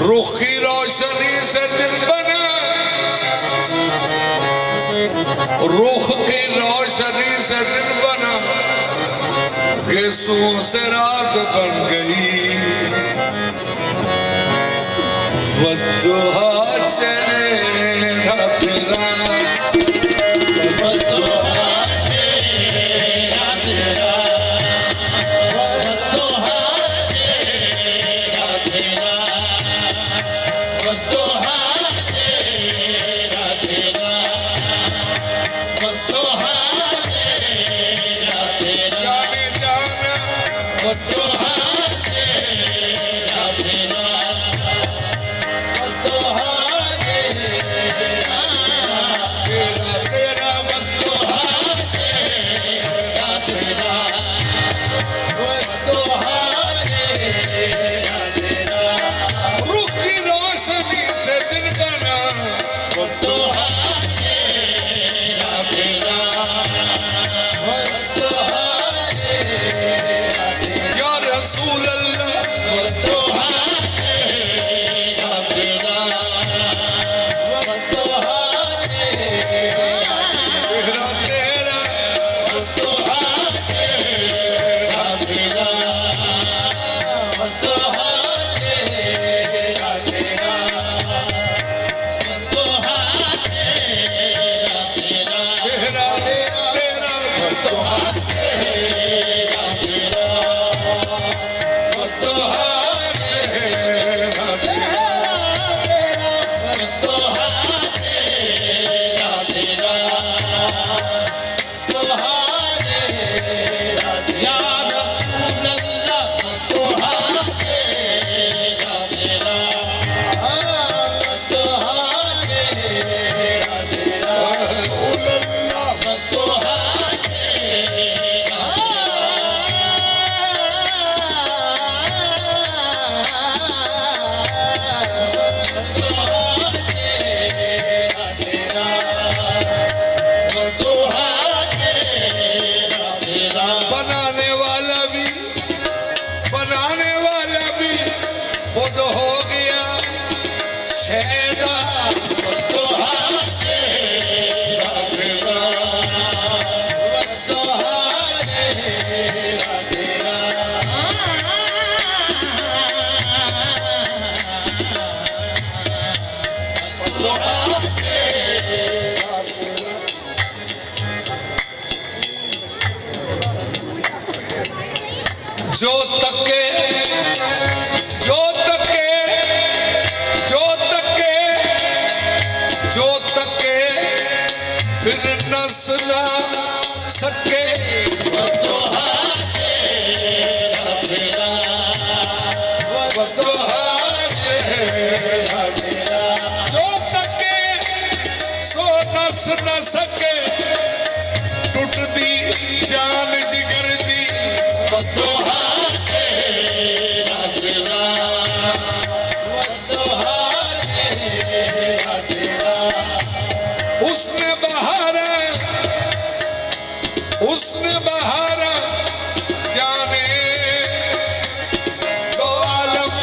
रुख की रोशनी से दिल बना, रुख की रोशनी से दिल बना, गेसुओं से रात बन गई। वद्दुहा चेहरा तेरा, वद्दुहा चेहरा तेरा, वद्दुहा चेहरा तेरा, वद्दुहा चेहरा तेरा, वद्दुहा चेहरा तेरा, जाने जाना वद्दुहा चेहरा तेरा, वद्दुहा चेहरा तेरा, वद्दुहा चेहरा तेरा, वद्दुहा चेहरा तेरा, रुख की रोशनी से दिल बना, वद्दुहा चेहरा तेरा, वद्दुहा चेहरा तेरा, या रसूल अल्लाह वद्दुहा चेहरा तेरा, वद्दुहा चेहरा, चेहरा तेरा, वद्दुहा चेहरा तेरा, वद्दुहा चेहरा तेरा, वद्दुहा चेहरा तेरा, चेहरा तेरा, वद्दुहा चेहरा तेरा, वद्दुहा चेहरा तेरा, वद्दुहा चेहरा तेरा, वद्दुहा चेहरा तेरा, या रसूल अल्लाह वद्दुहा चेहरा तेरा, वद्दुहा चेहरा तेरा, रसूल अल्लाह वद्दुहा चेहरा बनाने वाला भी खुद हो गया शैदा। जो तके जो तके जो तके जो तके फिर न सुना सके। जो तके सो न सुन सके, टूटती जान जिगर दी उसने बहारा जाने तो आलम।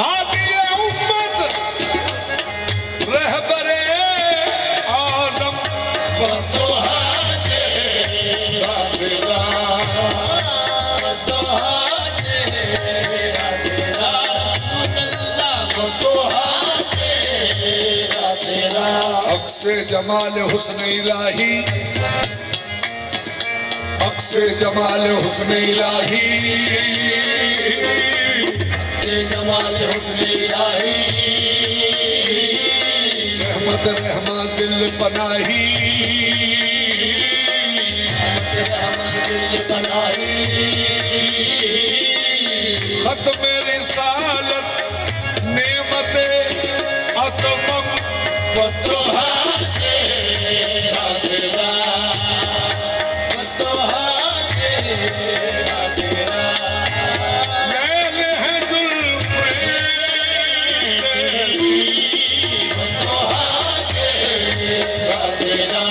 हादिए उम्मत रहबरे आज़म अक्से जमाल हुस्न इलाही, अक्से जमाल हुस्न इलाही, रहमत रहमा जिल पनाही, खत्म रिसालत नेमत अतमम फतोहा तेरा तेरा फतोहा तेरा तेरा लैल है जुल्फे तेरी, फतोहा तेरा तेरा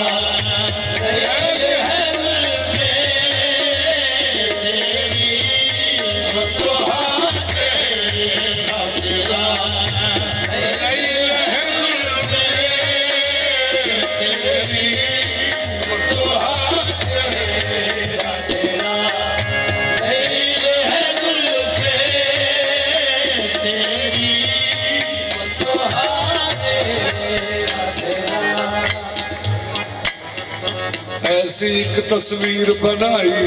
लैल है जुल्फे तेरी फतोहा तेरा तेरा लैल है जुल्फे तेरी, फतोहा तेरा तेरा लैल है जुल्फे तेरी फतोहा तेरा तेरा ऐसी एक तस्वीर बनाई,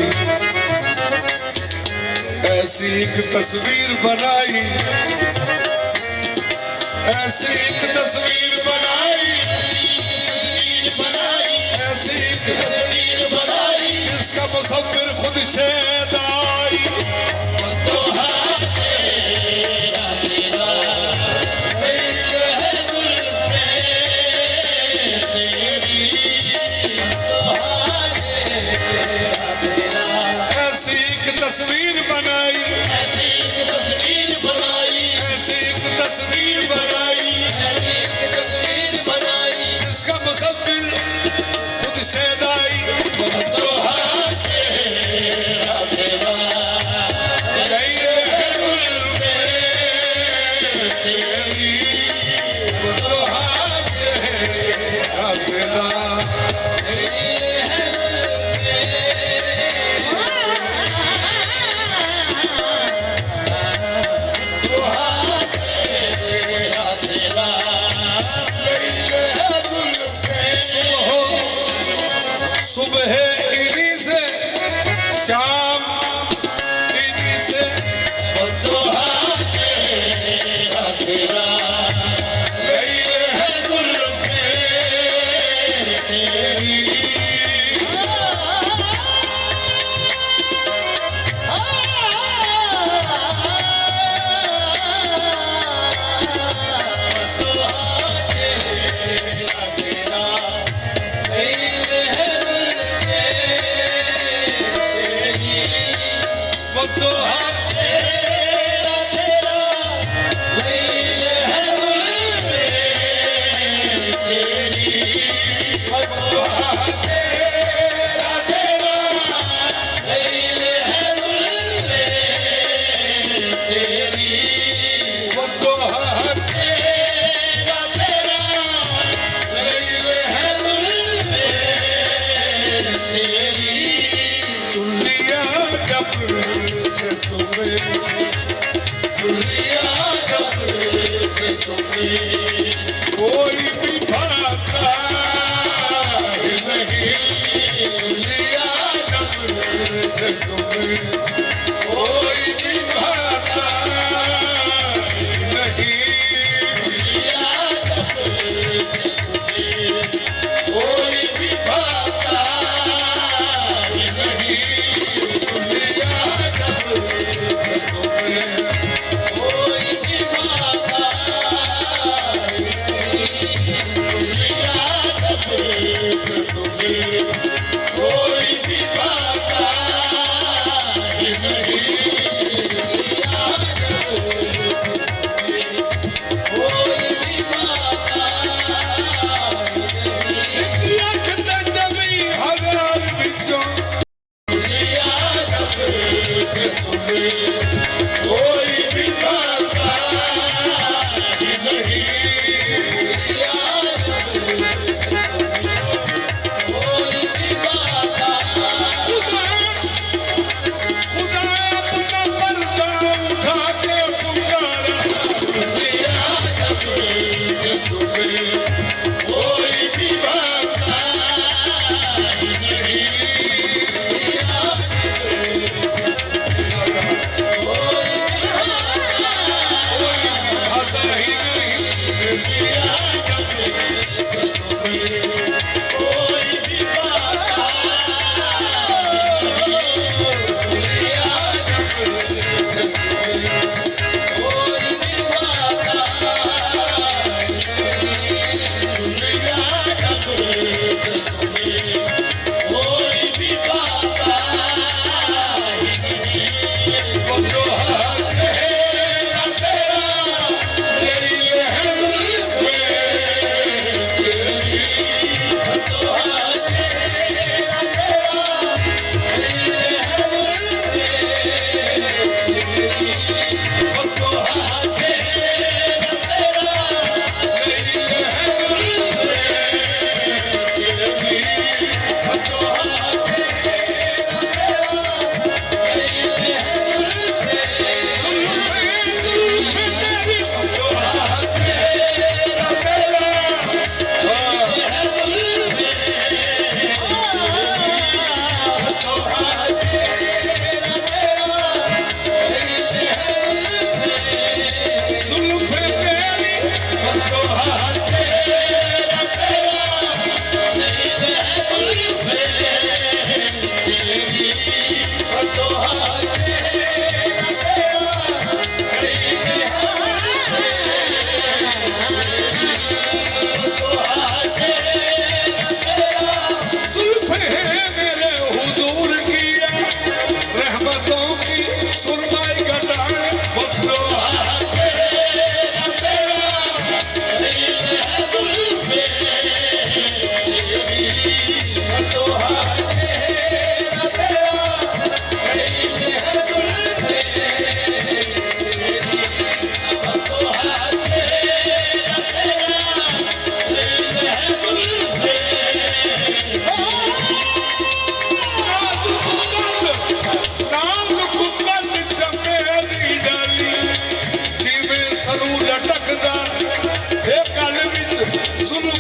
ऐसी एक तस्वीर बनाई, ऐसी एक तस्वीर बनाई, ऐसी एक तस्वीर बनाई जिसका मुसव्विर खुद शैदाई। फतोहा तेरा तेरा लैल है जुल्फे तेरी फतोहा तेरा तेरा ऐसी एक तस्वीर बनाई, ऐसी एक तस्वीर बनाई ऐसी एक तस्वीर बनाई ऐसी एक तस्वीर बनाई जिसका मुसव्विर खुद शैदाई। फतोहा तेरा तेरा लैल है जुल्फे तेरी, फतोहा तेरा तेरा। लैल है फतोहा तेरा तेरा लैल है जुल्फे सुबह इन्हीं से शाम इन्हीं से फतोहा तेरा तेरा लैल है जुल्फे तेरी फतोहा तेरा तेरा लैल है जुल्फे तेरी फतोहा तेरा तेरा लैल है जुल्फे तेरी फतोहा तेरा तेरा लैल है जुल्फे तेरी फतोहा तेरा तेरा लैल है जुल्फे तेरी सुन लिया जब से तुम्हें, दुनिया जब से तुम्हें कोई भी भाता ही नहीं। सुन लिया जब से तुम्हें, कोई भी भाता ही नहीं। दुनिया जब से तुझे कोई भी भाता ही नहीं दुनिया जब से तुम्हें, कोई भी भाता ही नहीं दुनिया जब से तुझे कोई भी भाता ही नहीं दुनिया जब से तुझे कोई भी भाता ही नहीं इंदिया खता जमी हजार बिचों, दुनिया जब से तुम्हें कोई भी भाता ही नहीं दुनिया जब से तुम्हें कोई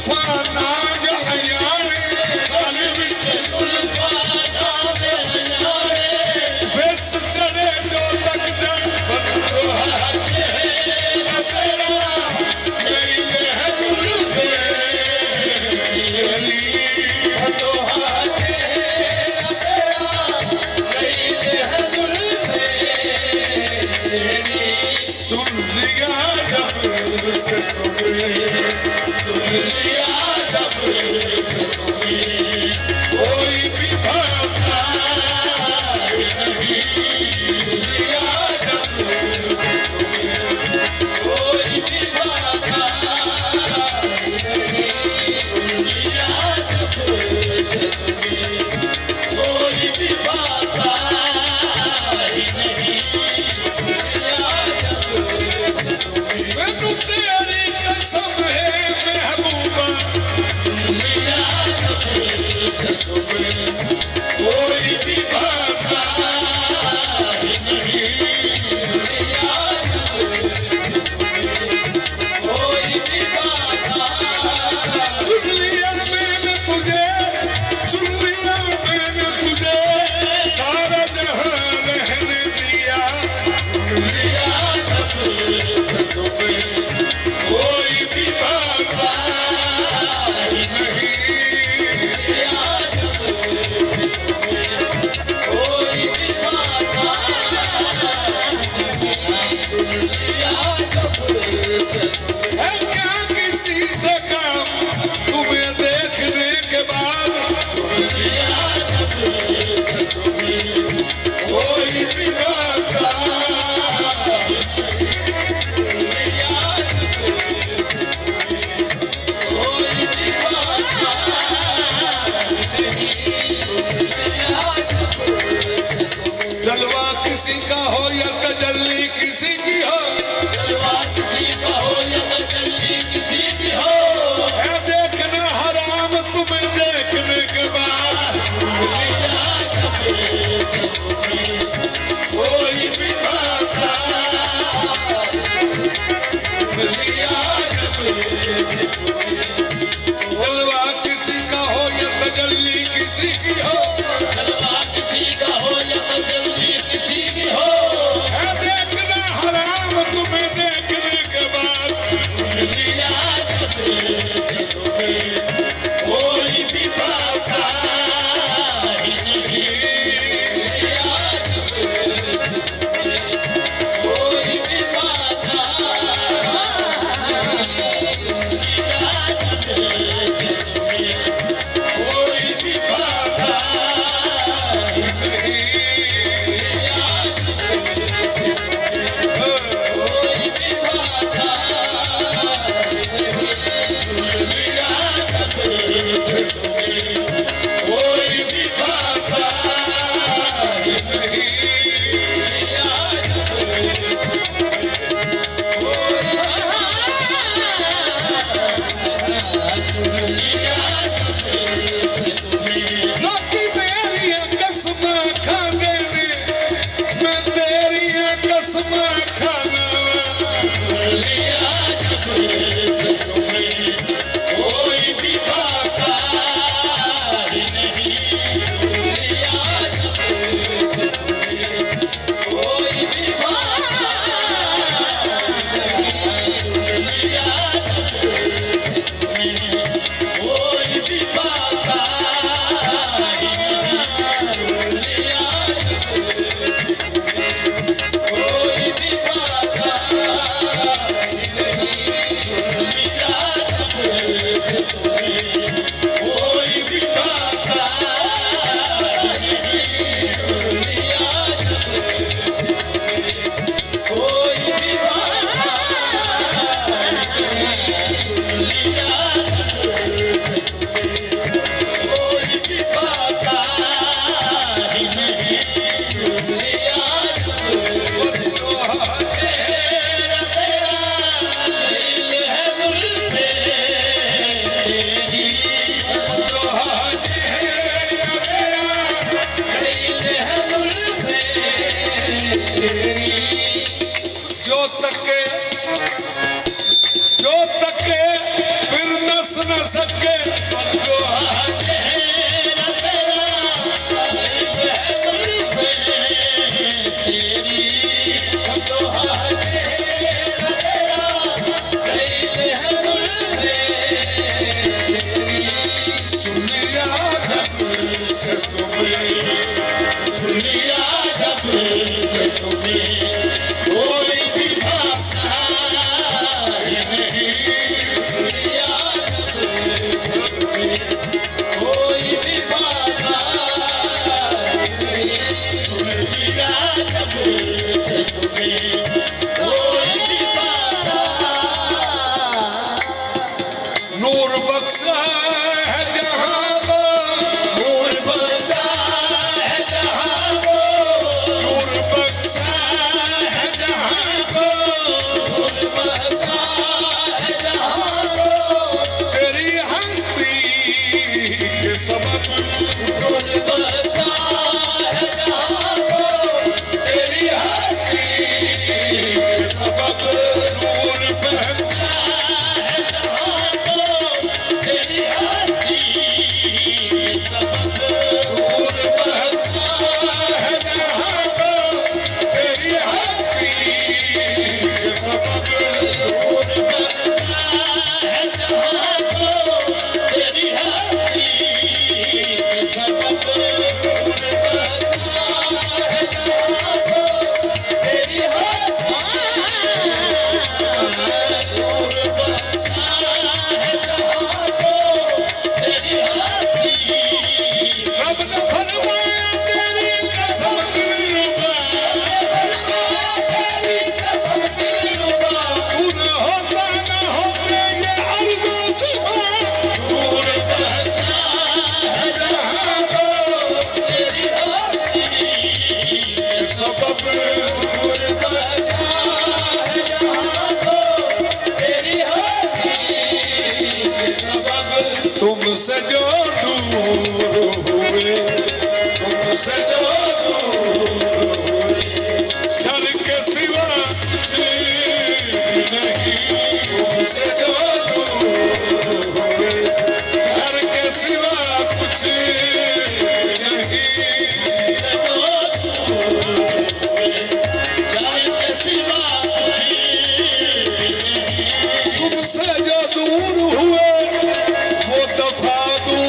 जुल्फा नाग अयाने गल विच जुल्फा नाग अयाने विस चढ़े जो लगदा बंदो चेहरा तेरा मेरी है जुल्फे अली बंदोहा चेहरा तेरा मेरी है जुल्फे तेरी सुन लिया जब से तुम्हें सुन लिया जब से तुम्हें कोई भी भावना नहीं सुन लिया जब से तुम्हें कोई भी बाधा नहीं सुन लिया जब से तुम्हें कोई भी बाधा नहीं सुन लिया जब से तुम्हें मैनू तेरी कसम है महबूबा सके बंदो चेहरा तेरा तेरी तो चेहरा तेरा चुनिया जब से तुम्हें चुनिया जब से तुम्हें कोई भी भाता नहीं चुनिया जब से तुम्हें कोई भी भाता नहीं चुनिया जब से तुम्हें कोई भी भाता नूर बख्शा है जहां को नूर बरसा है जहां को नूर बख्शा है जहां को नूर बरसा है जहां को तेरी हस्ती के सबब नूर बरसा है जहां को तेरी हस्ती के सबब नूर बख्शा है जहां को तेरी हस्ती के सबब नूर बख्शा है जहां को तेरी हस्ती के सबब नूर बरसा है जहां को तेरी हस्ती के सबब नूर बरसा है जहां को तेरी हस्ती नूर बरसा है जहां को तेरी हस्ती रब ने फरमाया तेरी कसम दिलरुबा तेरी कसम दिलरुबा तू न होता न होते ये अर्ज़ व सिफा नूर बरसा है जहां को तेरी हस्ती के सबब नूर बरसा है जहां को तेरी हस्ती के सबब तुमसे जो दूर हुए तुमसे जो दूर हुए सर के सिवा कुछ नहीं तुमसे जो दूर हुए सर के सिवा कुछ नहीं जान के सिवा कुछ नहीं तुमसे जो दूर हुए वो दफा दूर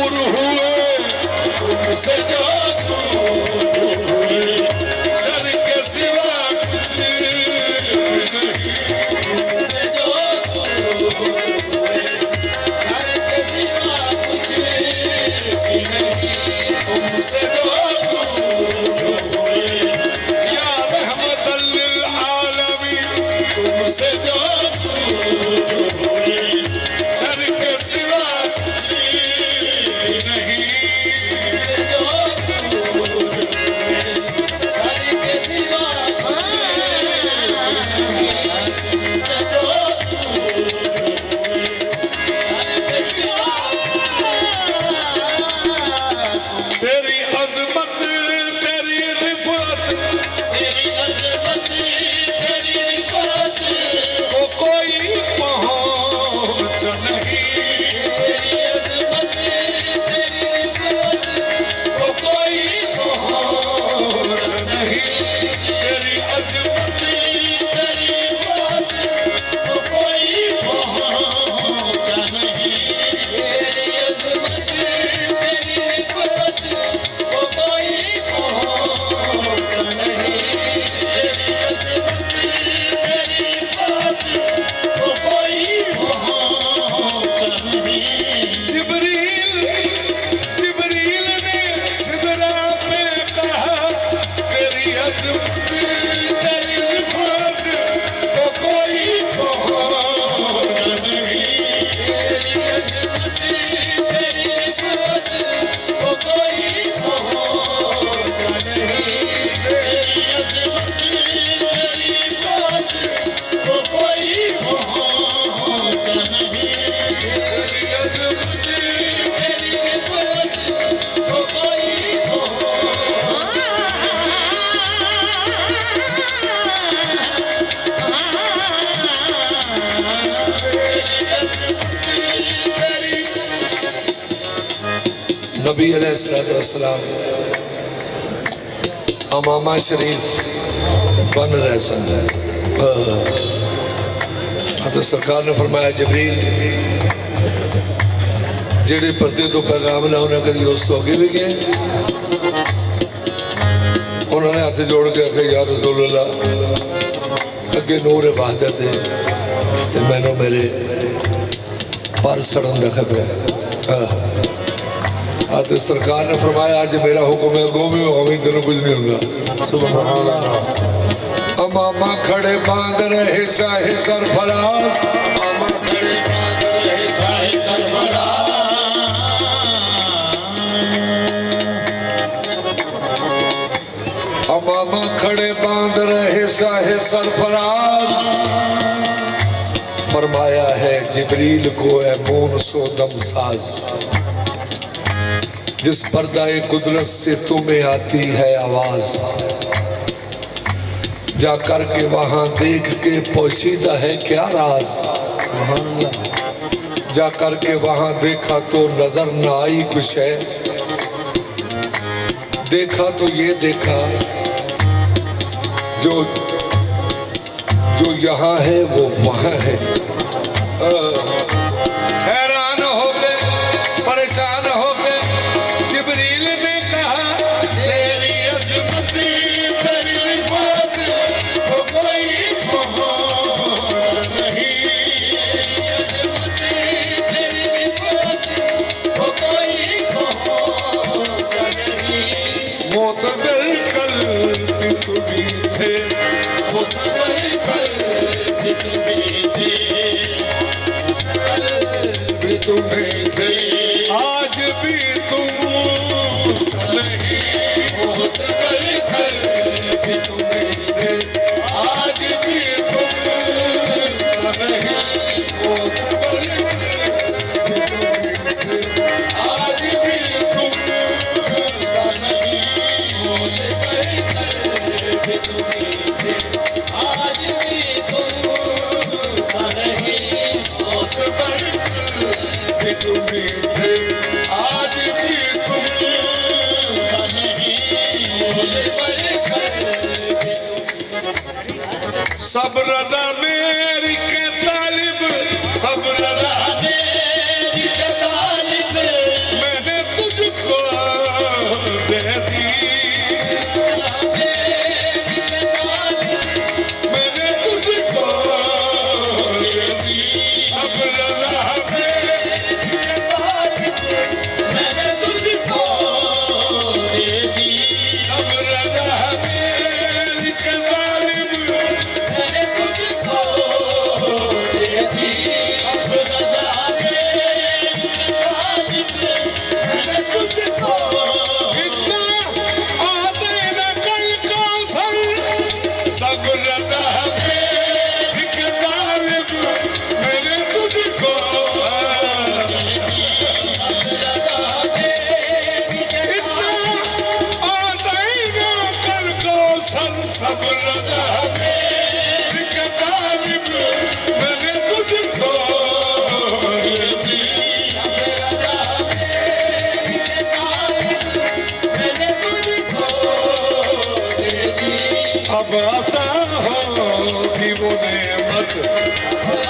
नबी अलैहिस्सलाम अमामा शरीफ बन रहे सन। तो सरकार ने फरमाया जबरील जेड़े पर्दे तो पैगाम ना उन्हें कभी उस तो अगे भी गए। उन्होंने हाथ जोड़ के आखे या रसूल अल्लाह अगे नूर वहदत है ते मैनू मेरे पर सड़न का खतरा है। तो सरकार ने फरमाया आज मेरा हुक्म है गो में होवी तेन कुछ नहीं होगा। सुभान अल्लाह। अमामा खड़े बांध रहे साहे सरफराज, अमामा खड़े बांध रहे साहे सरफराज, अमामा खड़े बांध रहे साहे सरफराज। फरमाया है जिब्रील को ए मून सो दम साज, जिस पर्दाए कुदरत से तुम्हें आती है आवाज, जा करके वहां देख के पोशीदा है क्या राज। जा करके वहां देखा तो नजर न आई कुछ है, देखा तो ये देखा जो जो यहाँ है वो वहां है। हैरान हो गए परेशान हो गए, जिब्रील ने कहा तेरी अज़मती तेरी रिफ़ात को कोई पहुँच नहीं, तेरी अज़मती तेरी रिफ़ात को कोई पहुँच नहीं। मोतबर कल भी तुम्ही थे, मुतबर कल भी तुम्ही थे, कल भी तुम्ही थे, आज भी तुम नहीं। मुतबर कल भी तुम्ही थे, आज भी तुम नहीं। मोतबर कल भी तुम्ही थे, आज भी तुम नहीं। मुतबर कल भी तुम्ही थे, आज भी तुम नहीं। मोतबर कल भी तुम्ही थे, आज भी तुम नहीं। मुतबर कल भी सब रजा मेरी के तालिब, सब रजा मेरी तालिब मैंने तुझको दे दी, मेरी तालिब मैंने तुझको दे दी। सब रजा मेरी के तालिब, मैंने तुझको दे दी, सब रजा मेरी के तालिब, मैंने तुझको दे दी। अब रज़ा मेरी तालिब मैंने तुझको इतना आते न कल कौसर। सब रजा मेरी के तालिब, मैंने तुझको इतना आते न कल कौसर। सब रजा मेरी के तालिब, मैंने तुझको दी। मैंने तुझको दे दी। अब आता हो कि वो नेमत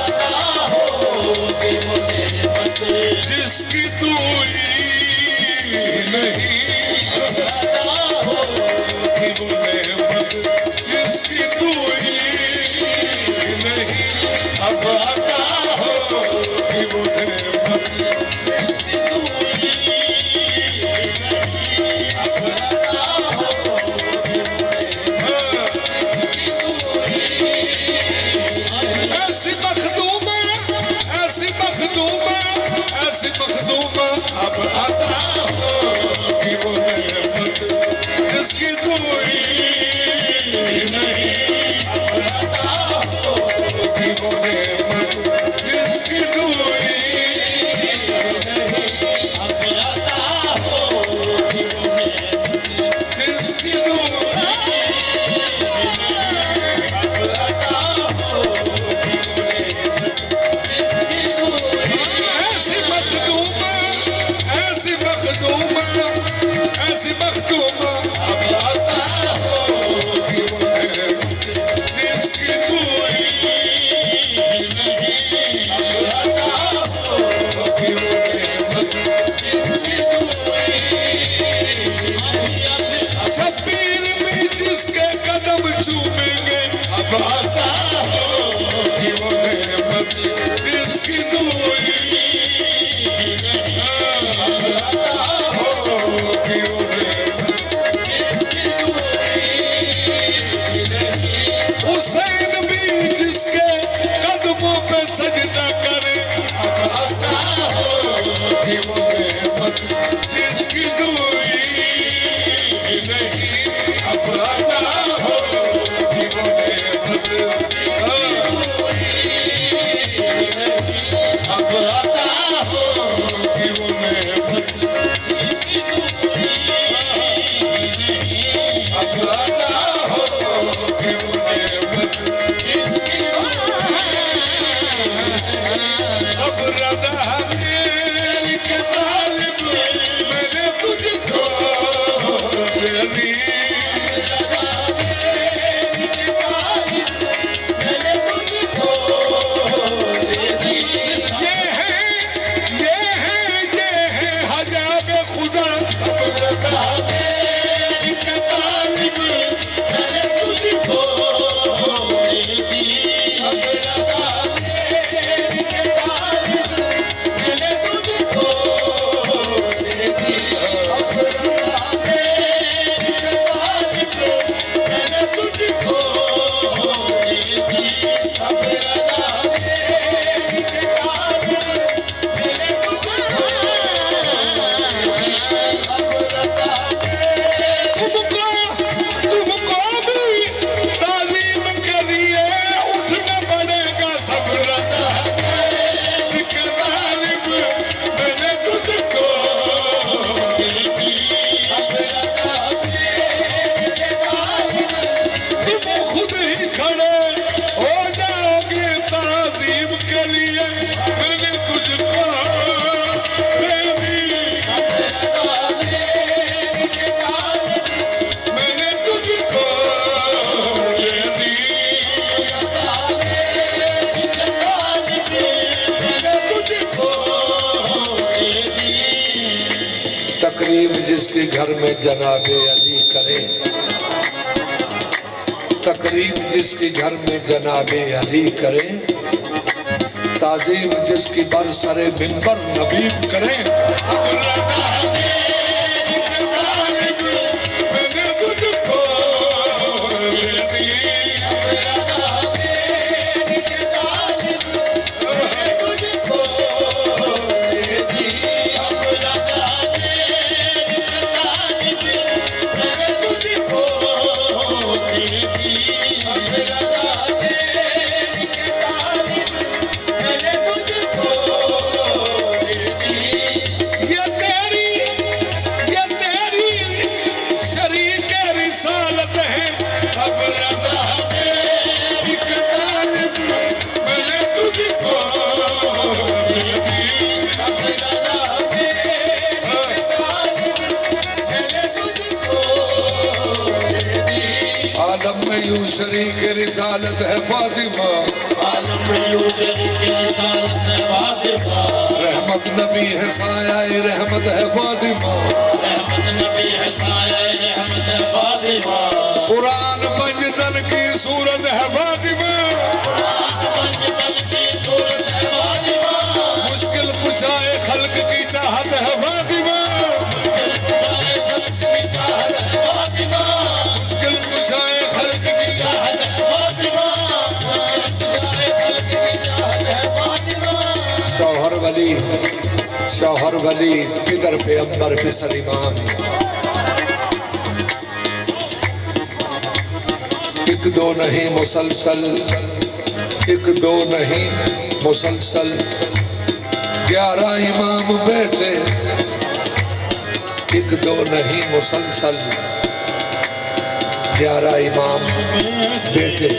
अता होगी वो नेमत, जिसकी तू ही नहीं। अता होगी कि वो नेमत जिसकी तू ही नहीं। अब आता हो कि वो नेमत जिसकी तू ही नहीं। अब अता होगी वो नेमत जिसकी तू ही नहीं। ऐसी मखदूमा ऐसी मखदूमा ऐसी मखदूमा। अब आता हो कि वो नेमत जिसकी तू ही नहीं। अता होगी कि वो नेमत जिसकी तू ही नहीं। अब अता होगी वो नेमत जिसकी तू अब अता होगी वो नेमत जिसकी तू ही ऐसी मखदूमा ऐसी कि वो नेमत जिसकी दूरी नहीं अब अता हो कि वो नेमत अब अता हो कि वो नेमत अब अता हो कि वो नेमत सब रज़ा मेरी के तालिब मैंने तुझको दे दी ये है हजाब खुदा सब रज़ा मेरी के तालिब मैंने तुझको दे दी सब रज़ा मेरी के तालिब मैंने तुझको दे दी सब रज़ा मेरी के तालिब मैंने तुझको दे दी सब रज़ा मेरी के तालिब मैंने तुझको तुमको भी तालीम के लिए उठना पड़ेगा सब रज़ा मेरी के तालिब मैंने तुझको दे दी सब रज़ा मेरी के तालिब तुम खुद ही खड़े हो जाओगे ताज़ीम के लिए मैंने तुझको दे दी मैंने तुझको दे दी मैंने तुझको दे दी तकरीम जिसके घर में जनाबे अली करें तकरीम जिसके घर में जनाबे अली करें ताज़ीम जिसकी बरसरे मिंबर नबी करें अब रज़ा मेरी के तालिब मैंने तुझको दे दी अब रज़ा मेरी के तालिब मैंने तुझको दे दी अब रज़ा मेरी के तालिब मैंने तुझको दे दी अब रज़ा मेरी के तालिब मैंने तुझको दे दी ये तेरी शरीक रिसालत है सब रज़ा मेरी के तालिब मैंने तुझको दे दी सब रज़ा मेरी के तालिब मैंने तुझको दे दी आलम में यूं शरीक रिसालत है फातिमा आलम में यूं शरीक रिसालत है फातिमा रहमत नबी है साया रहमत है फातिमा रहमत नबी है साया रहमत है फातिमा कुरान पंजतन की सूरत है फातिमा पंजतन की सूरत है फातिमा मुश्किल कुशाए खल्क की चाहत है फातिमा चाहे खल्क की चाहत है फातिमा मुश्किल कुशाए खल्क की चाहत है फातिमा चाहे खल्क की चाहत है फातिमा शौहर वली पितर पे अंबर पिसर इमाम एक दो नहीं मुसलसल एक दो नहीं मुसलसल 11 इमाम बैठे एक दो नहीं मुसलसल 11 इमाम बैठे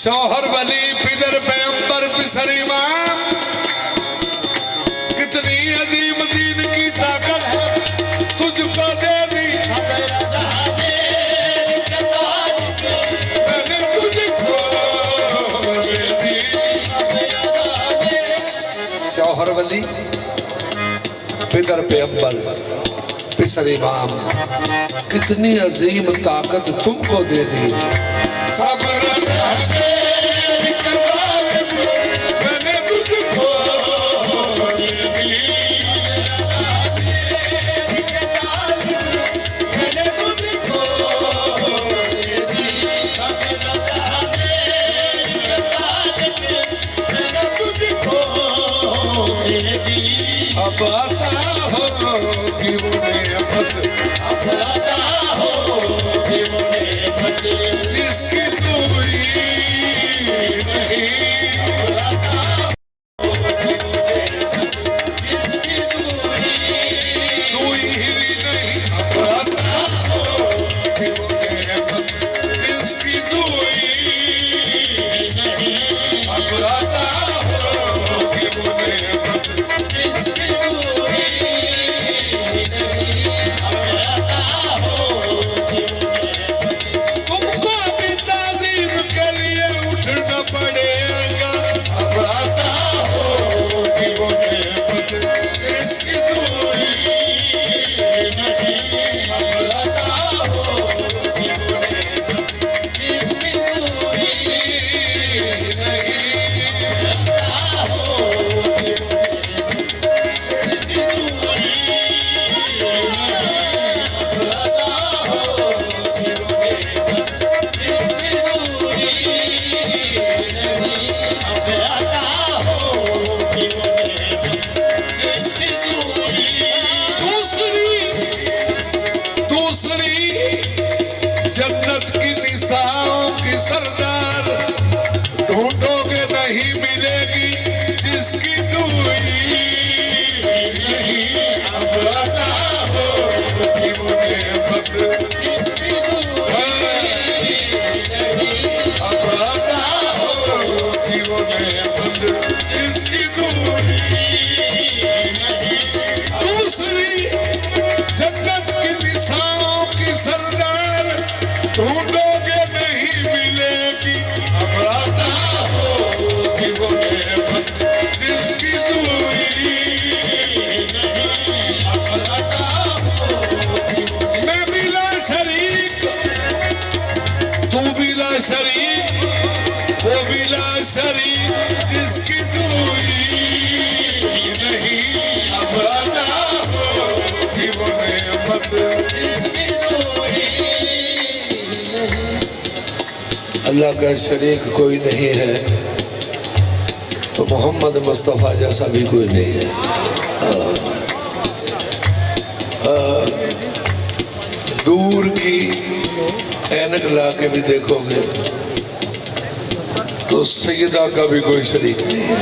शौहर वली पिदर पैगंबर पिसर इमाम कितनी अजीम दीन की ताकत तुझको दे दी मैंने तुझको दे दी शौहर वली पिदर पैगंबर पिसर इमाम कितनी अजीम ताकत तुमको दे दी सब रज़ा मेरी के तालिब मैंने तुझको दे दी मैंने तुझको दे दी सब रज़ा मेरी के तालिब आता हो कि वो नेमत अब आता हो कि वो नेमत जिसकी दूरी नहीं जिसकी दूरी दूरी ही नहीं अब आता हो कि वो नेमत जिसकी दूरी अब आता हो कि वो नेमत जिसकी दूरी अब आता हो कि वो तुमको भी ताजीम के लिए उठना पड़ेगा अब आता हो कि वो नेमत जिसकी दूरी अब आता हो कि वो जिसकी दूरी दूसरी जन्नत की निशाओं की सरदार ढूंढोगे नहीं मिलेगी जिसकी दूरी नहीं अब आता हो कि वो नेमत अब आता हो कि वो नेमत जिसकी दूरी दूसरी जन्नत की निशाओं की सरदार ढूंढोगे नहीं मिलेगी अब आता हो कि वो नेमत जिसकी दूरी मैं मिला शरीक तू मिला शरीक वो मिला शरीक जिसकी दूरी नहीं अब आता हो कि वो नेमत अल्लाह का शरीक कोई नहीं है तो मोहम्मद मुस्तफ़ा जैसा भी कोई नहीं है दूर की ऐनक ला के भी देखोगे तो सैयदा का भी कोई शरीक नहीं है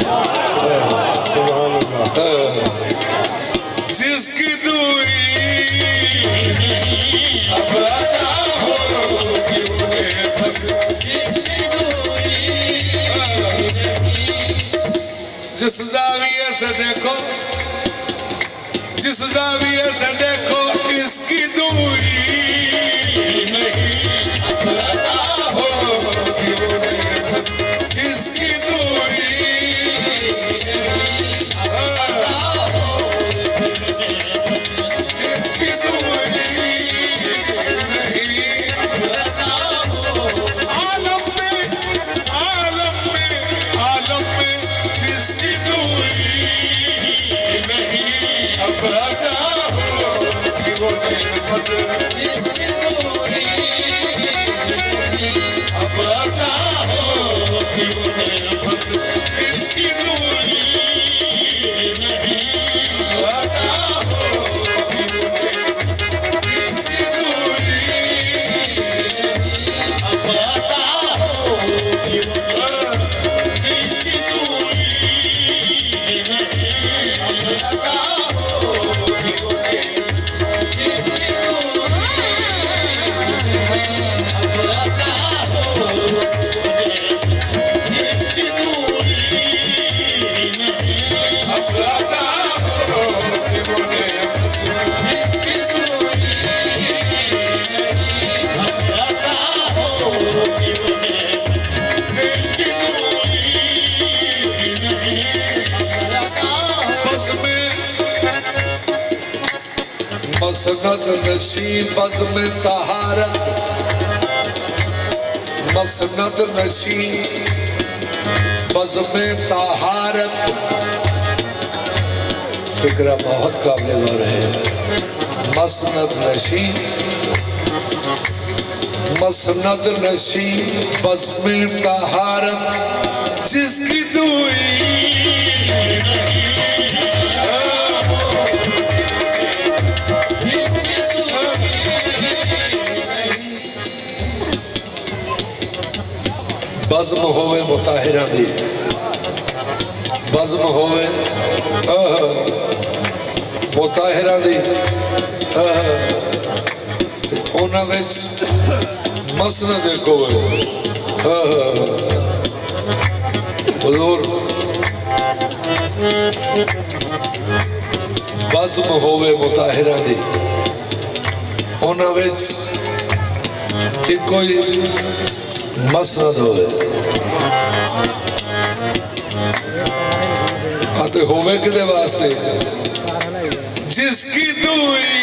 जिसकी दूरी अब आता हो कि वो नेमत जिस जाविये से देखो जिस जाविये से देखो इसकी दूरी नहीं अब आता हो कि वो नेमत इसकी दूरी इसकी दूरी नहीं आलम में जिसकी दूरी नहीं अब आता हो कि वो नेमत अब आता हो कि वो नेमत जिसकी दूरी नहीं अब आता हो कि वो नेमत जिसकी दूरी अब आता हो कि वो जिसकी दूरी अब आता हो कि वो जिसकी मसनद नशी बज़्म तहारत, मसनद नशी बज़्म तहारत। फिक्रा बहुत काबिल गौर है। मसनद नशी, मसनद नशी बज़्म तहारत, जिसकी दूरी बज़म होवे मुताहिरा दी बज़म होवे मुताहिरा दी ते उन्हां विच मसनद देखो हुज़ूर बज़म होवे मुताहिरा दी उन्हां विच इक्को ही मसनद होवे आते होवे किदे वास्ते जिसकी दूरी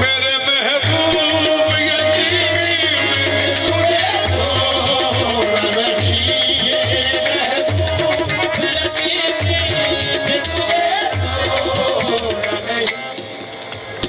मेरे महबूब यतीमी तुझे छोड़ा नहीं मेरे महबूब यतीमी तुझे छोड़ा नहीं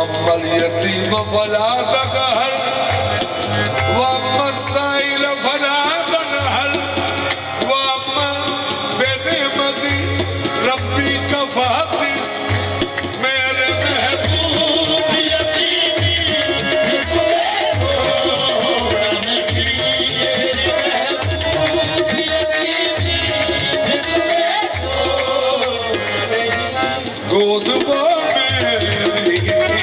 वअम्मल यतीम फला तक़हर वअम्मस साइल फला तनहर वअम्मा बिनिअमति रब्बिक फहदिस। मेरे महबूब यतीमी तुम्हें छोड़ा नहीं, मेरे महबूब यतीमी तुम्हें छोड़ा नहीं। गोद वो मेरी थी,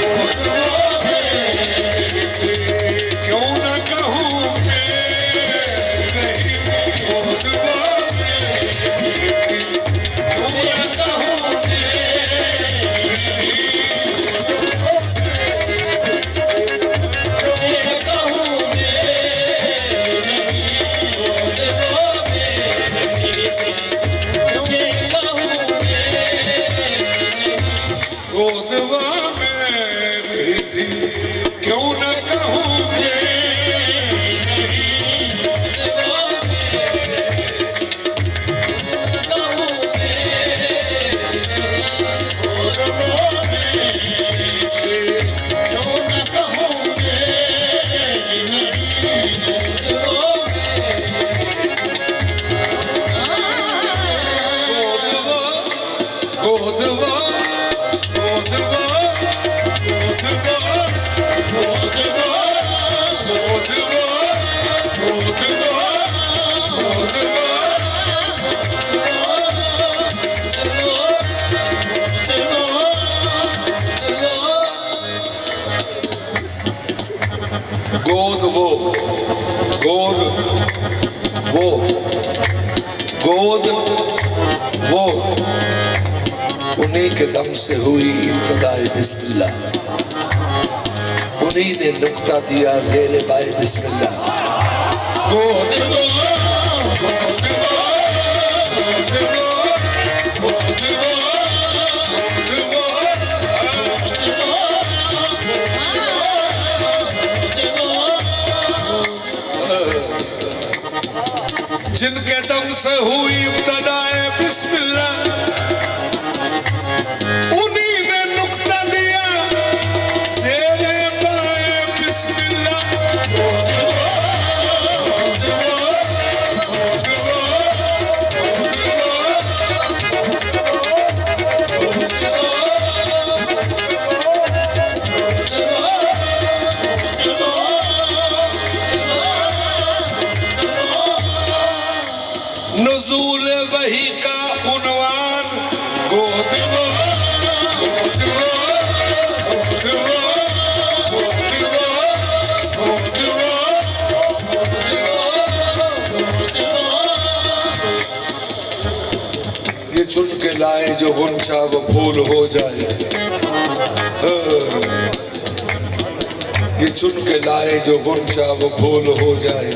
गोद वो मेरी थी, क्यों न कहूँ मैं नहीं, गोद वो मेरी थी, क्यों न कहूँ गोद वो मेरी थी, क्यों न कहूँ गोद वो गोद वो गोद वो गोद वो गोद वो गोद वो गोद गोद वो गोद वो गोद वो उन्हीं के दम से हुई इब्तिदाए बिस्मिल्लाह, उन्हीं ने नुक्ता दिया ज़ेरे बाए बिस्मिल्लाह। गोद वो गोद वो गोद वो गोद वो जिनके दम से हुई इब्तिदाए बिस्मिल्लाह, उन्हीं ने नुक्ता दिया ज़ेरे बाए बिस्मिल्लाह। गोद नुज़ूल वही का उन्वान गोद वो गोद वो गोद वो गोद वो गोद वो। ये चुन के लाए जो गुंचा वो फूल हो जाए, ये चुन के लाए जो गुंचा वो फूल हो जाए,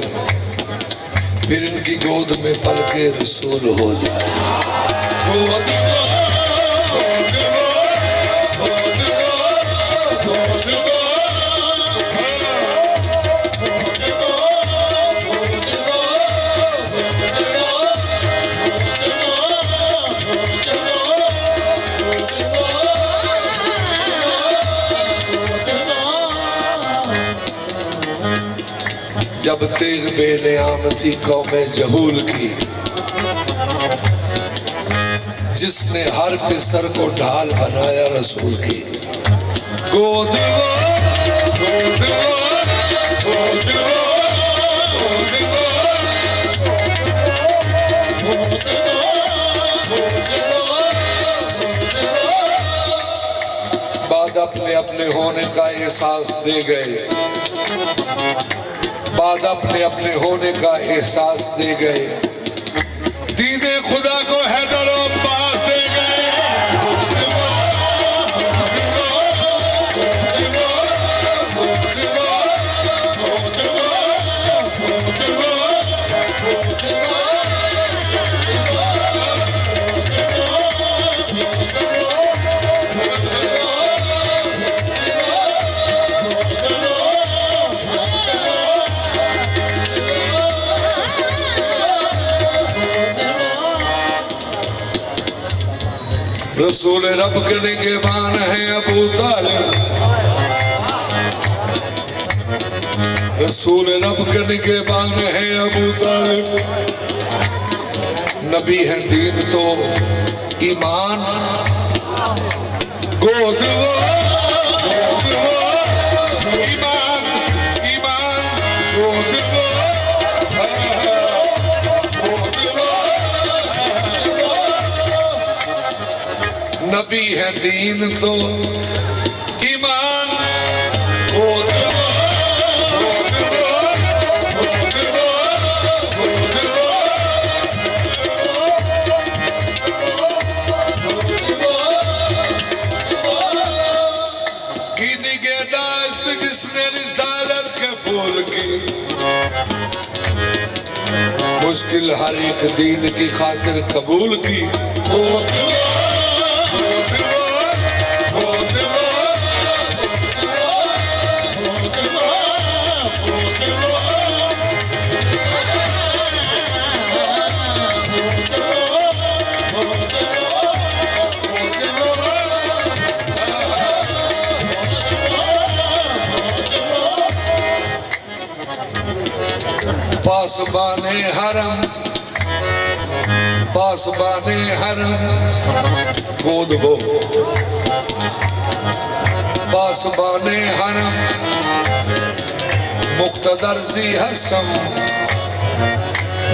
फिर इनकी गोद में पलके रसूल हो जाए। गोद वो गोद वो गोद वो गोद वो जब तेग बेनियाम थी कौमे जहूल की, जिसने हर पिसर को ढाल बनाया रसूल की। गोद वो गोद वो गोद वो गोद वो बाद अपने अपने होने का एहसास दे गए, बाद अपने अपने होने का एहसास दे गए, दीने खुदा को हैदर अब्बास दे गए। रसूल रब के निगहबान है अबू तालिब, रसूल रब के निगहबान है अबू तालिब। नबी है दीन तो ईमान गोद वो, ईमान ईमान गोद वो, नबी है दीन तो ईमान गोद वो, की निगहदाश्त जिसने रिसालत के फूल की, मुश्किल हर एक दीन की खातिर कबूल की। पासबाने हरम, पासबाने हरम गोद वो, पासबाने हरम मुक्तदर सी हसम,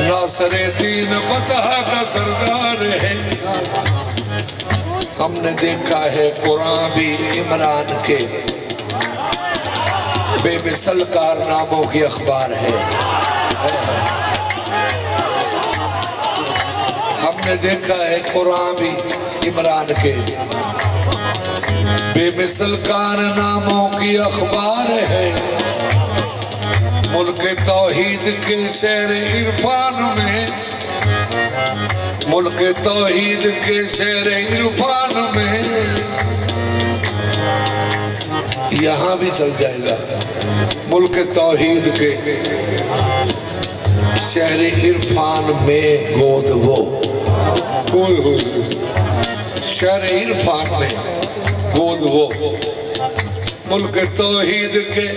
नासरे दीन फतह का सरदार है। हमने देखा है कुरान भी इमरान के बेमिसल कारनामों की अखबार है। हमने देखा है कुरान भी इमरान के बेमिसल कारनामों की अखबार है। मुल्क तौहीद के शेर इरफान में, मुल्क तौहीद के शेर इरफान में, यहाँ भी चल जाएगा। मुल्क तौहीद के शहर इरफान में गोद वो, शहर इरफान में गोद वो, मुल्क तौहीद के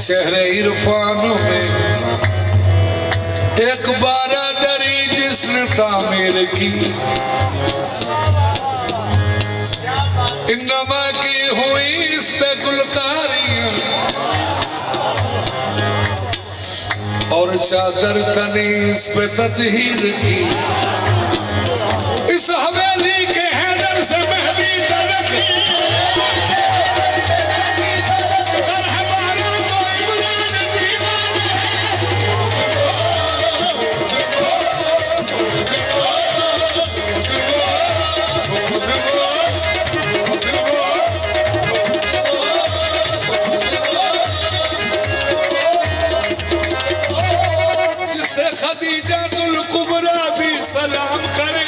शहर इरफान में एक बारादरी जिसने तामीर की, इन्नमा की हुई इस पे गुलकारियां और चादर तनी इस पे ततहीर की। इस हवेली के हैदर से मेहदी तलक और हमारा तो इमरान दीवाना जिसे खदीजा दुल कुबरा भी सलाम करे।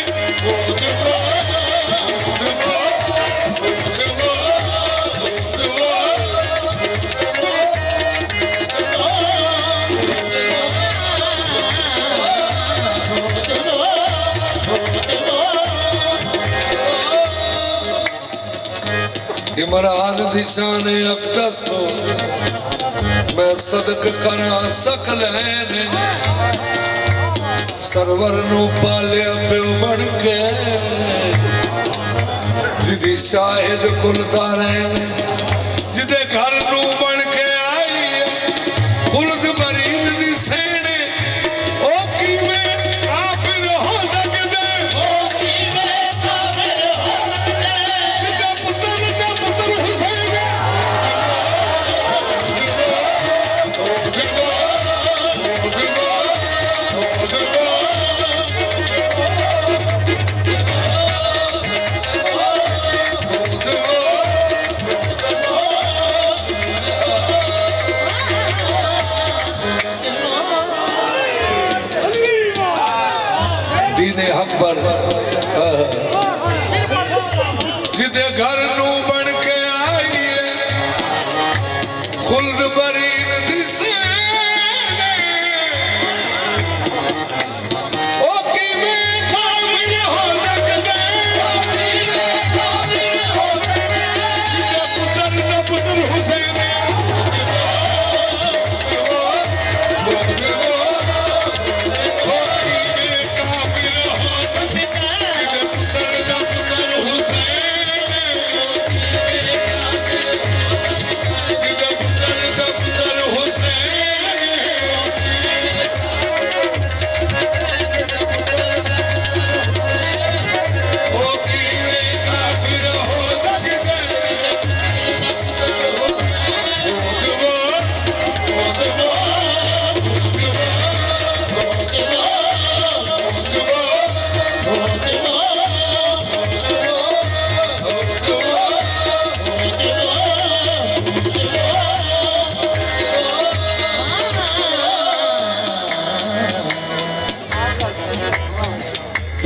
इमरान दिशान अकदस तो मैं सदक करा सकल है ने, सरवर नू पालिया प्यो बन के जिदी शाहिद कुलदार है, जिदे घर नू बन के आई खुल्द मरीन दी सेने। ओ कीवें काफिर हो सकदे, ओ कीवें काफिर हो सकदे, जिदे पुत्र हुसैन दीने हक पर जिदे घर नू बन के आई है खुल्द बरीन दिसे। ओ कीवें कामिल हो सकदे,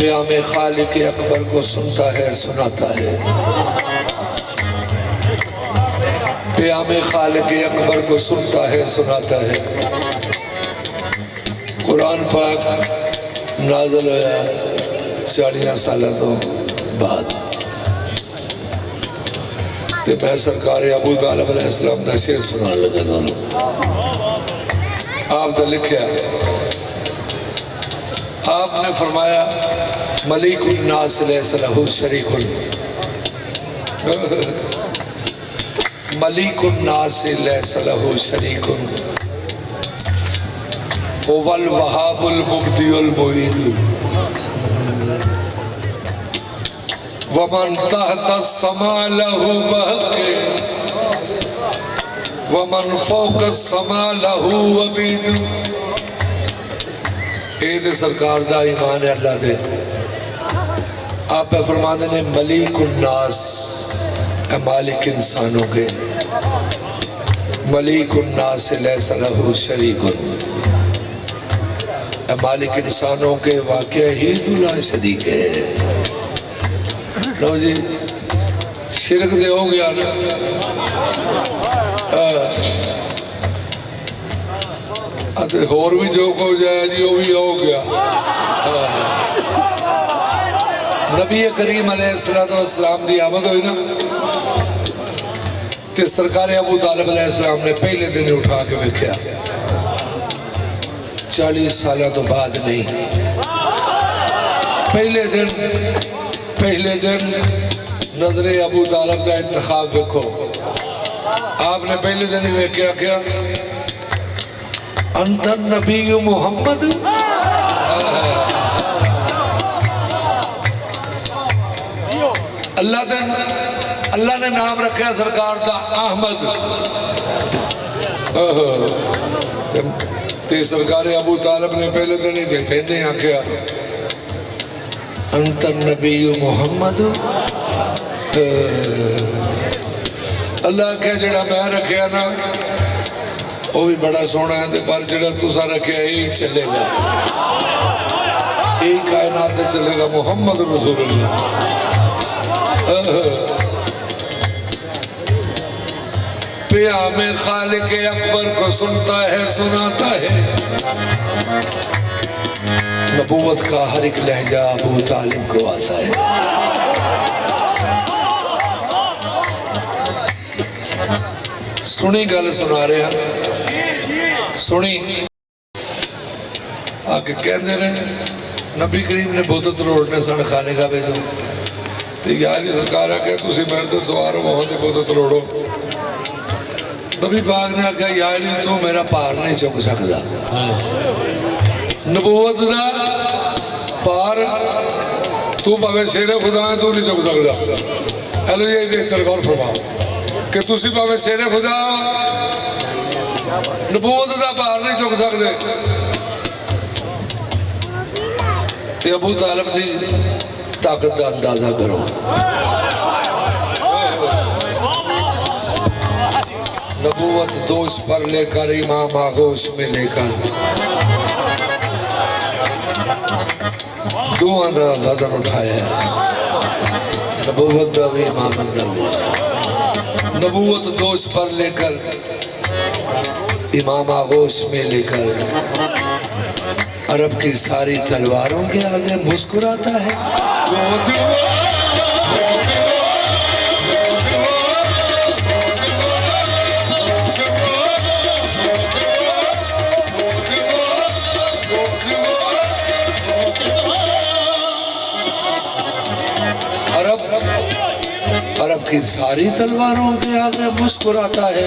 प्याम खालिक अकबर को सुनता है सुनाता है, प्याम खालिक अकबर को सुनता है सुनाता है। कुरान पाक नाज़िल होया 40 साल तो बाद, ते मैं सरकार अबू तालिब अलैहिस्सलाम का शेर सुना लगा दोनों। आपने लिखा, आपने फरमाया मलिकुन नास लैसा लहू शरीकुन, मलिकुन नास लैसा लहू शरीकुन, हुवल वहाबुल मुब्दिउल मुईद, वमन तहत समा लहू बहके, वमन फौक समा लहू अबीद। ये सरकार का ईमान है अल्लाह दे। आप फरमाते ने मलिक उन्नास, मालिक इंसानों के, मलिक उन्नास लैसा लहू शरीकुन, मालिक इंसानों के वाक़या ही दुला शरीक है। लो जी शिरक दे हो गया ना, होर भी जो हो जाए जी वो भी हो गया। नबी करीम अलैहिस्सलाम की आमद हुई ना, ते सरकार अबू तालिब अलैहिस्सलाम ने पहले दिन उठा के वेख्या, 40 साल तो बाद नहीं, पहले दिन नजरे अबू तालिब का इंतखाब देखो। आपने पहले दिन ही वेख्या क्या, अंतर नबी मोहम्मद, अल्लाह ने नाम रखा सरकार का अहमद। ते सरकार अबू तालिब ने पहले दिन ही पहने आख्या अंतर नबी मोहम्मद। अल्लाह क्या जड़ा मैं रखा ना वो भी बड़ा सोहना है, पर जो तुसा रखे यही चलेगा, यही कायनात में चलेगा, मुहम्मद रसूलुल्लाह। प्याम खालिक अकबर को सुनता है सुनाता है। नबूवत का हर एक लहजा अबू तालिब को आता है। सुनी गल सुना रहे हैं, सुनी आके कहते रहे नबी करीम ने बुत तरोड़ने सन खाने का भेजो, तो यार ये सरकार आख्या तुम मेरे तो सवार हो मोहन बुत तरोड़ो। नबी पाक ने आख्या यार तू मेरा भार नहीं चुक सकता, नबूवत का भार तू भावे शेरे खुदा है तू नहीं चुक सकता। हेलो ये गौर फरमाओ कि तुसी भावे शेरे खुदा नबूवत का भार नहीं चुक सकते। ते अबू तालिब की ताकत का अंदाजा करो। नबूवत दोष पर लेकर इमाम आगोश में लेकर दुआ का वजन उठाया। नबूवत का भी इमाम नबूवत दोष पर लेकर इमाम आगोश में लेकर अरब की सारी तलवारों के आगे मुस्कुराता है। अरब की सारी तलवारों के आगे मुस्कुराता है।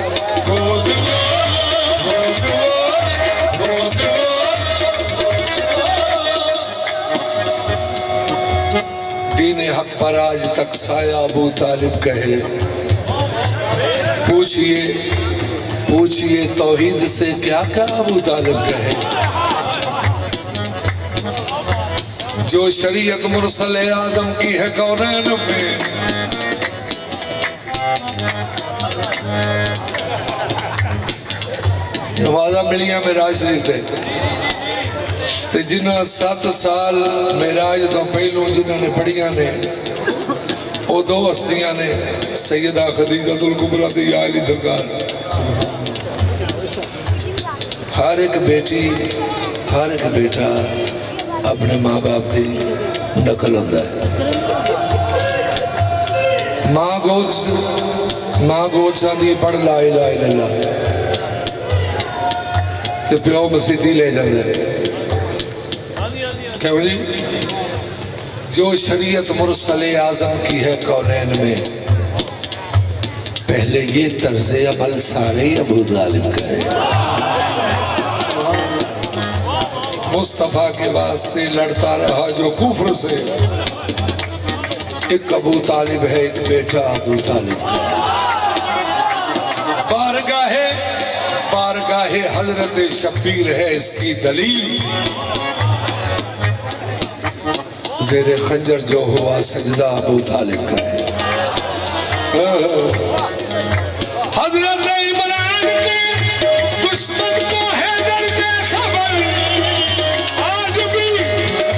दीन हक पर आज तक साया अबू तालिब कहे। पूछिए तौहीद से क्या क्या अबू तालिब कहे। जो शरीयत मुरसल आजम की है कौनैन में, नवाजा मिलिया मेराज शरीफ से ते जिन्हें 7 साल मेराज तो पहलों जिन्होंने पढ़िया ने वो 2 हस्तियां ने, सैयदा खदीजतुल कुबरा ते या अली सरकार। हर एक बेटी हर एक बेटा अपने माँ बाप की नकल होता है। माँ गोद चाहती पढ़ ला इलाहा इल्लल्लाह ते प्यो मसीती ले जाता है। क्यों जी? जो शरीयत मुरसले आजम की है कौनैन में, पहले ये तर्ज़े अमल सारे अबू तालिब का है। मुस्तफ़ा के वास्ते लड़ता रहा जो कुफ्र से, एक अबू तालिब है, एक बेटा अबू तालिब का। बारगाहे हजरत शब्बीर है इसकी दलील। ज़ेरे खंजर जो हुआ सजदा अबू तालिब का है। हजरत इमरान के दुश्मन को हैदर के खबर, आज भी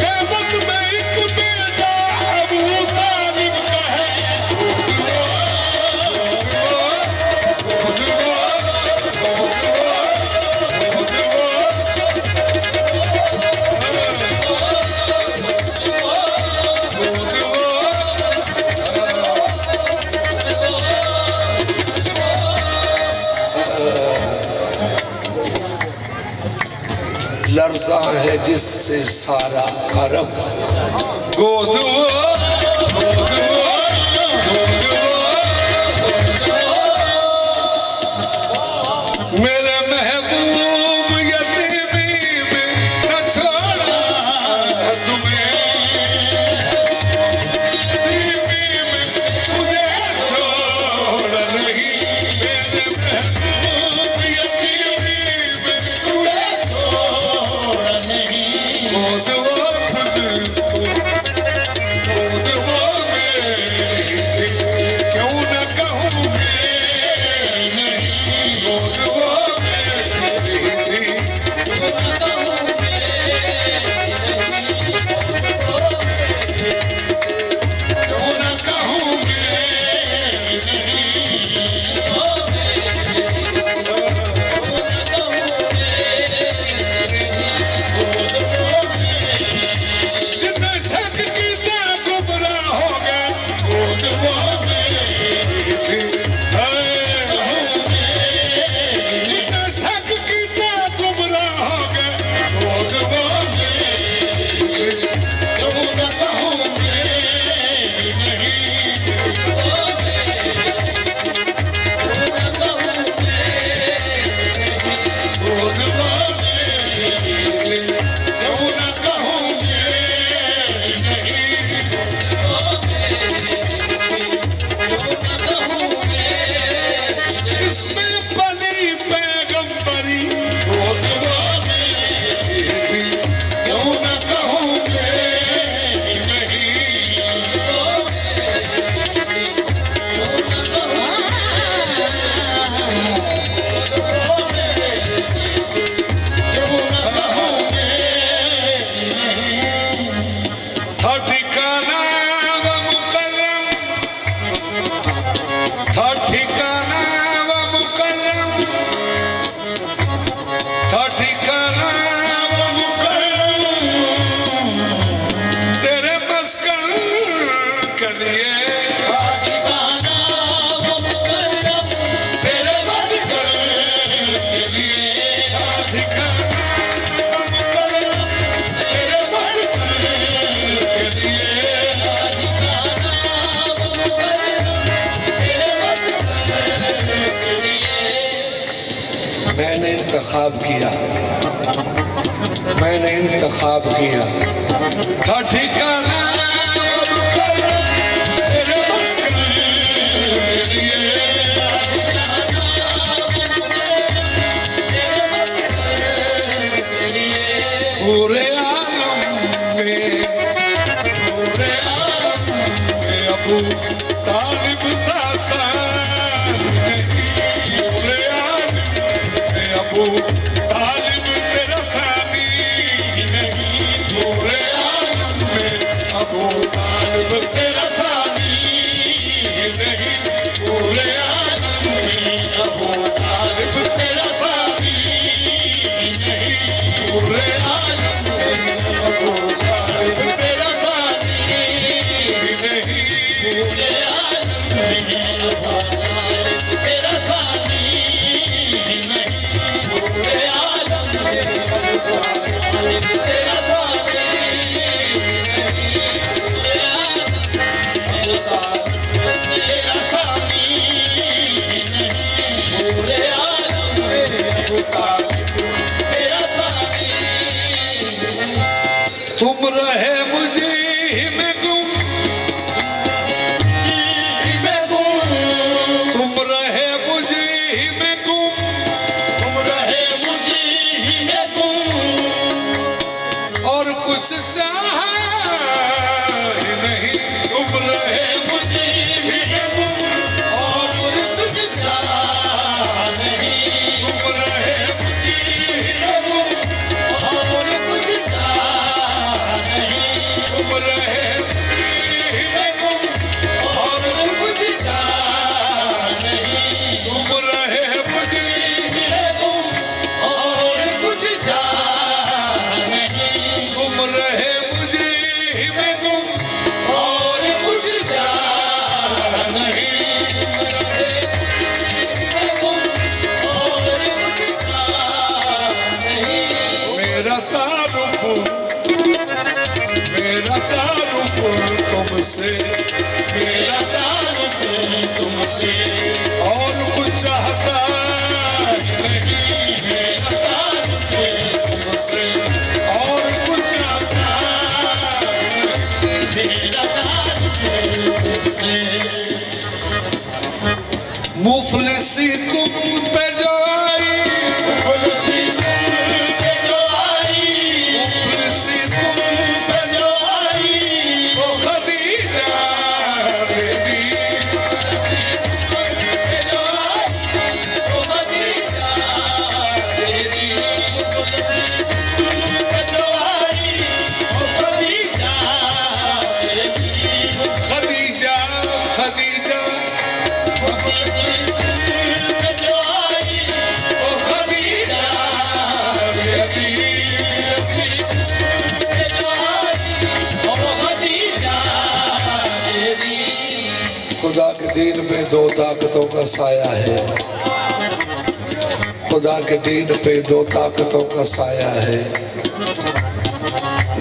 ग़ैबत में एक बेटा अबू तालिब का है। लर्जा है जिससे सारा अरब, मेरे महबूब यतीमी में न छोड़ा तुम्हें, यतीमी में मुझे छोड़ा नहीं। मेरे महबूब यतीमी में मुझे छोड़ा नहीं। गोद वो तुझको, गोद वो मेरी थी, क्यों न कहूँ मैं नहीं। गोद वो मेरी थी, क्यों न कहूँ मैं नहीं। क्यों न कहूँ मैं जितना शक कीता गुमराह हो गए। गोद वो मेरी थी, जितना शक कीता गुमराह हो गए। गोद वो मेरी थी, क्यों न कहूँ मैं नहीं। गोद वो मेरी थी, क्यों न कहूँ मैं नहीं। जिसमें बनी पैगंबरी, गोद वो मेरी थी, क्यों न कहूँ मैं नहीं। था ठिकाना व मुकर्रम, था ठिकाना व मुकर्रम, था ठिकाना व मुकर्रम, तेरे मस्कन के लिए। तेरे मस्कन के लिए। था ठिकाना व मुकर्रम, तेरे मस्कन के लिए। मैंने इंतखाब किया, मैंने इंतखाब किया। था ठिकाना मुकर्रम, तेरे मस्कन के लिए। पूरे आलम में, पूरे आलम में अबू तालिब सा सान नहीं। पूरे आलम में अबू तालिब तेरा सानी नहीं। तालिब तेरा सानी नहीं पूरे आलम में, अबू तालिब तेरा सानी नहीं पूरे आलम में, अबू तालिब तेरा सानी नहीं पूरे आलम में, अबू तालिब तेरा सानी नहीं पूरे आलम में, अबू तालिब तेरा सानी तुम रहे मुझे ही में गुम, तुम रहे मुझे ही में गुम, तुम रहे मुझे ही में गुम, और कुछ चाहा ही नहीं। तुम रहे मुझे ही में गुम, और कुछ चाहा नहीं। तुम रहे मुझे ही में गुम, और कुछ चाहा नहीं। तुम रहे मुझे ही में गुम, और कुछ चाहा नहीं। तुम रहे मुझे ही में गुम, और कुछ चाहा नहीं। तुम रहे मुझे ही में गुम, और कुछ चाहा नहीं। और कुछ चाहा नहीं। मेरा तारुफ तुमसे, मेरा तारुफ तुमसे, और कुछ चाहता ही नहीं। मेरा तारुफ तुमसे और कुछ चाहता मेरा तारुफ तुमसे। मुफलिसी तुम पे जो आई, मुफलिसी तुम पे जो आई, मुफलिसी तुम पे जो आई, तो खदीजा बेबी, पे जो आई, तो खदीजा तेरी। मुफलिसी तुम पे जो आई, तो खदीजा तेरी। खदीजा खदीजा मुफलिसी तुम पे जो आई, तो खदीजा बेबी। खुदा के दीन पे दो ताकतों का साया है, खुदा के दीन पे दो ताकतों का साया है।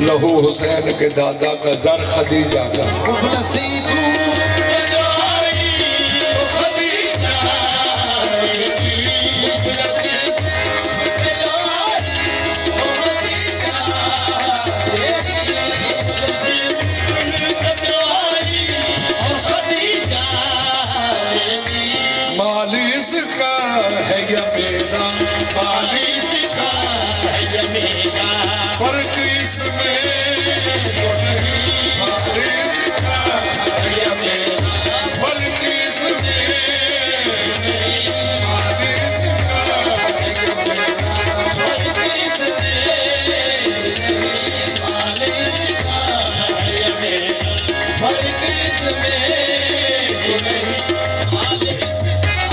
लहू हुसैन के दादा का, जर खदीजा का। मुफलिसी तुम पे जो आई, तो खदीजा तेरी। मुफलिसी तुम पे जो आई, तो खदीजा तेरी। मुफलिसी तुम पे जो आई, और खदीजा तेरी। मालिस का है या मेरा, मालिस का है ये मेरा, फर्क इसमें तो नहीं। मालिस का है या मेरा, फर्क इसमें नहीं। मालिस का है या मेरा, फर्क इसमें नहीं। मालिस का है ये मेरा, फर्क इसमें नहीं। मालिस का है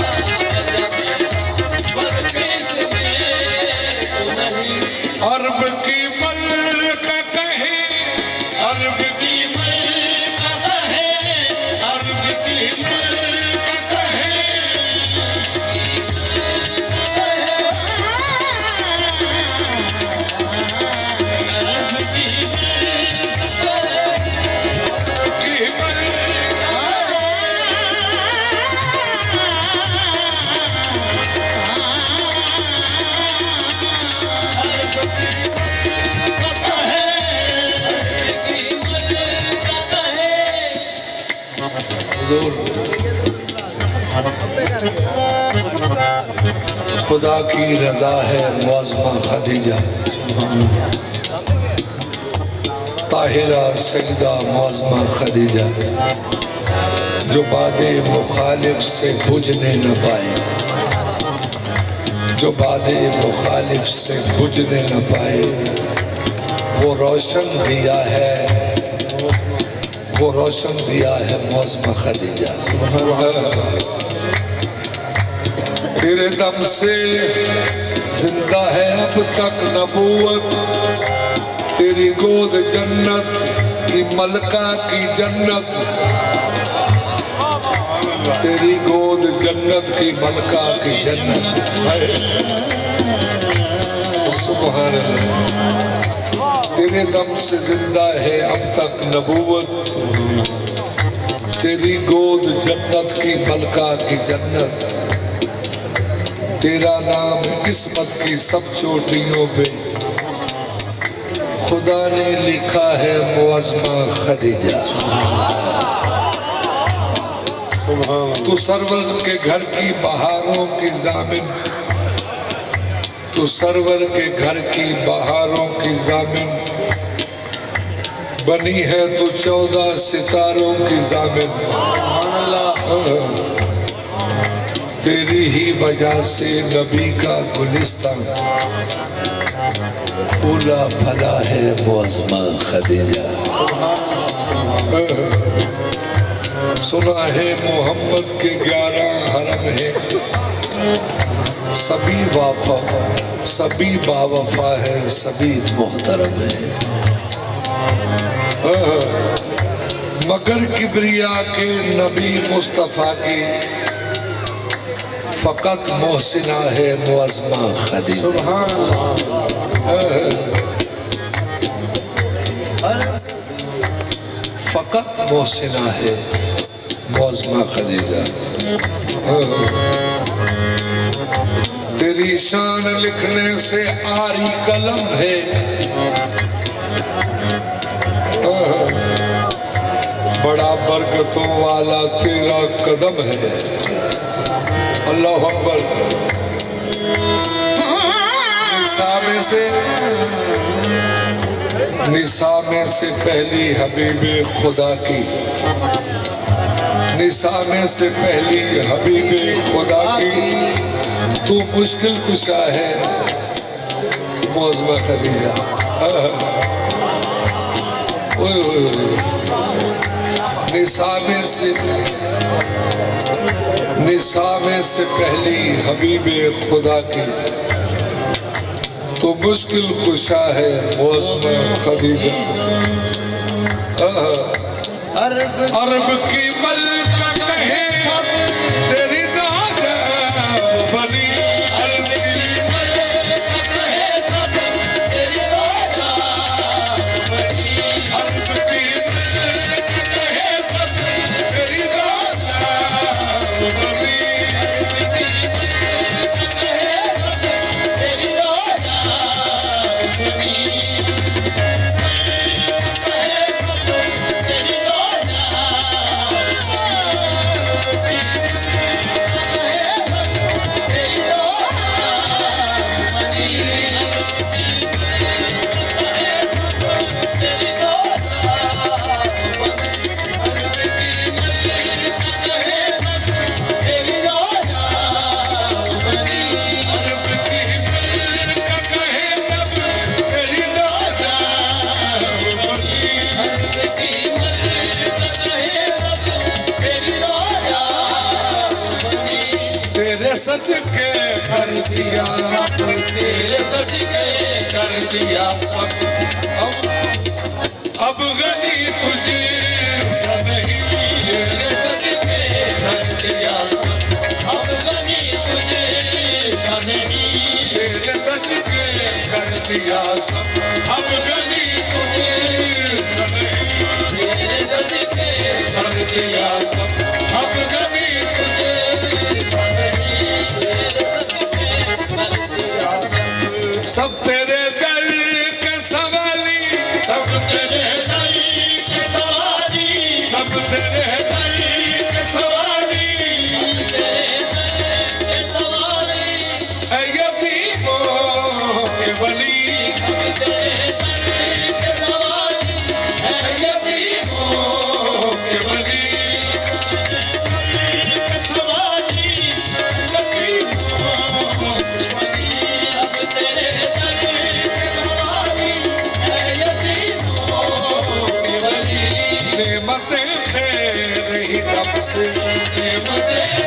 ये मेरा, फर्क इसमें नहीं। अरब की मलक कहे, अरब की मलका है, अरब की मलक कहे, अरब की मलका की मलक हुजूर, खुदा की रजा है मुअज़्ज़मा खदीजा, ताहिरा सजदा मुअज़्ज़मा खदीजा, जो बादे मुखालिफ से बुझने न पाए, जो बादे मुखालिफ से बुझने न पाए। वो रोशन दिया है को रोशन दिया है मौसम खदीजा। तेरे दम से जिंदा है अब तक नबूवत, तेरी गोद जन्नत की मलका की जन्नत, तेरी गोद जन्नत की मलका की जन्नत। सुभान अल्लाह। तेरे दम से जिंदा है अब तक नबूवत, तेरी गोद जन्नत की मलका की जन्नत, तेरा नाम किस्मत की सब चोटियों पे खुदा ने लिखा है मुअज़्ज़मा खदीजा। तू सरवर के घर की बहारों की जामिन, तू सरवर के घर की बहारों की जामिन, बनी है तू 14 सितारों की जामिन। तेरी ही वजह से नबी का गुलिस्तान फूला फला है मुअज़्ज़मा खदीजा। सुना है मोहम्मद के 11 हरम है, सभी वाफा सभी बावफा है, सभी मोहतरम है, मगर किबरिया के नबी मुस्तफ़ा की फकत मोहसिना है मुअज़्ज़मा खदीजा। फकत मोहसिना है मुअज़्ज़मा खदीजा। तेरी शान लिखने से आरी कलम है, बड़ा बरकतों वाला तेरा कदम है। अल्लाहु अकबर। निसा में से पहली हबीबे खुदा की, निसा में से पहली हबीबे खुदा की, तू मुश्किल कुशा है मुअज़्ज़मा खदीजा। निसा में से पहली हबीबे खुदा की, तो मुश्किल कुशा है मुअज़्ज़मा खदीजा। अरब की मलकत है तेरी ज़ात बनी, अरब की मलकत है सब तेरी ज़ात बनी, अरब की मलकत है सब तेरी ज़ात बनी, सदके कर दिया, तेरे सदके कर दिया सब, अब गनी तुझे सा नहीं, तेरे सदके कर दिया सब, अब गनी तुझे सा नहीं, तेरे सदके कर दिया सब, अब गनी तुझे सा नहीं, तेरे सदके कर दिया सब, अब गनी तुझे सब तेरे दर के सवाली, सब तेरे दर के सवाली, सब तेरे दर के सवाली, के सवाली, ऐ यतीमों के वली, सब तेरे दर के सवाली, ऐ यतीमों के वली, के सवाली, यतीमों के वली, अब तेरे नेमतें थे रही तब से नेमतें